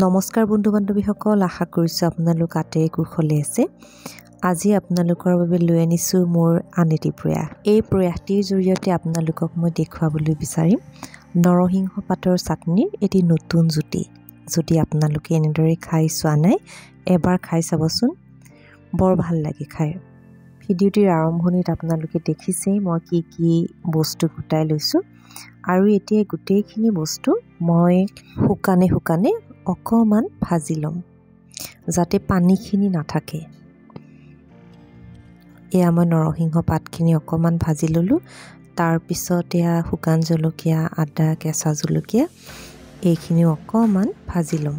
নমস্কাৰ বন্ধু বান্ধৱীসকল, আশা কৰিছোঁ আপোনালোক আঁতৰে কুশলে আছে। আজি আপোনালোকৰ বাবে লৈ আনিছোঁ মোৰ আন এটি প্ৰয়াস। এই প্ৰয়াসটিৰ জৰিয়তে আপোনালোকক মই দেখুৱাবলৈ বিচাৰিম নৰসিংহ পাতৰ চাটনিৰ এটি নতুন জুতি। যদি আপোনালোকে এনেদৰে খাই চোৱা নাই, এবাৰ খাই চাবচোন, বৰ ভাল লাগে খাই। ভিডিঅ'টিৰ আৰম্ভণিত আপোনালোকে দেখিছেই মই কি বস্তু গোটাই লৈছোঁ, আৰু এতিয়া গোটেইখিনি বস্তু মই শুকানে অকণমান ভাজি ল'ম যাতে পানীখিনি নাথাকে। এয়া মই নৰসিংহ পাতখিনি অকণমান ভাজি ল'লোঁ। তাৰপিছত এয়া শুকান জলকীয়া, আদা, কেঁচা জলকীয়া এইখিনিও অকণমান ভাজি ল'ম।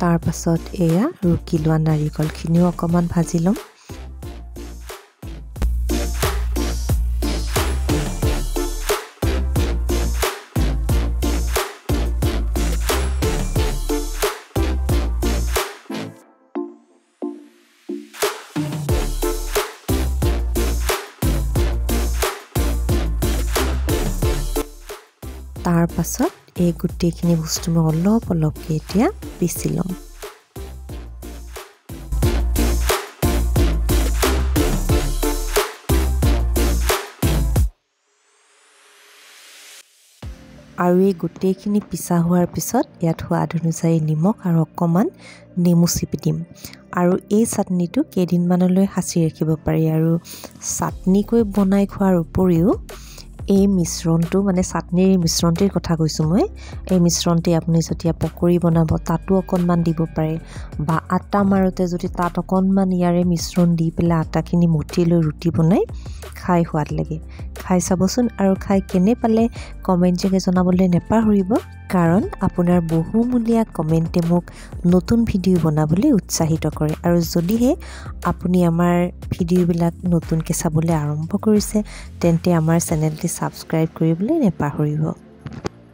তাৰ পাছত এয়া ৰুকি লোৱা নাৰিকলখিনিও অকণমান ভাজি ল'ম। তাৰ পাছত এই গোটেইখিনি বস্তু মই অলপকৈ এতিয়া পিচি ল'ম। আৰু এই গোটেইখিনি পিছা হোৱাৰ পিছত ইয়াত সোৱাদ অনুযায়ী নিমখ আৰু অকণমান নেমু চিপি দিম। আৰু এই চাটনিটো কেইদিনমানলৈ সাঁচি ৰাখিব পাৰি, আৰু চাটনিকৈ বনাই খোৱাৰ উপৰিও এই মিশ্ৰণটো মানে চাটনিৰ মিশ্ৰণটিৰ কথা কৈছোঁ মই। এই মিশ্ৰণটি আপুনি যেতিয়া পকৰি বনাব তাতো অকণমান দিব পাৰে, বা আটা মাৰোঁতে যদি তাত অকণমান ইয়াৰে মিশ্ৰণ দি পেলাই আটাখিনি মঠি লৈ ৰুটি বনাই খাই সোৱাদ লাগে। খাই চাবচোন, আৰু খাই কেনে পালে কমেণ্ট যোগে জনাবলৈ নেপাহৰিব, কাৰণ আপোনাৰ বহুমূলীয়া কমেণ্টে মোক নতুন ভিডিঅ' বনাবলৈ উৎসাহিত কৰে। আৰু যদিহে আপুনি আমাৰ ভিডিঅ'বিলাক নতুনকৈ চাবলৈ আৰম্ভ কৰিছে, তেন্তে আমাৰ চেনেলটি ছাবস্ক্ৰাইব কৰিবলৈ নেপাহৰিব।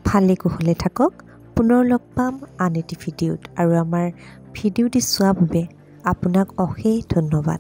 ভালে কুশলে থাকক। পুনৰ লগ পাম আন এটি ভিডিঅ'ত, আৰু আমাৰ ভিডিঅ'টি চোৱাৰ বাবে আপোনাক অশেষ ধন্যবাদ।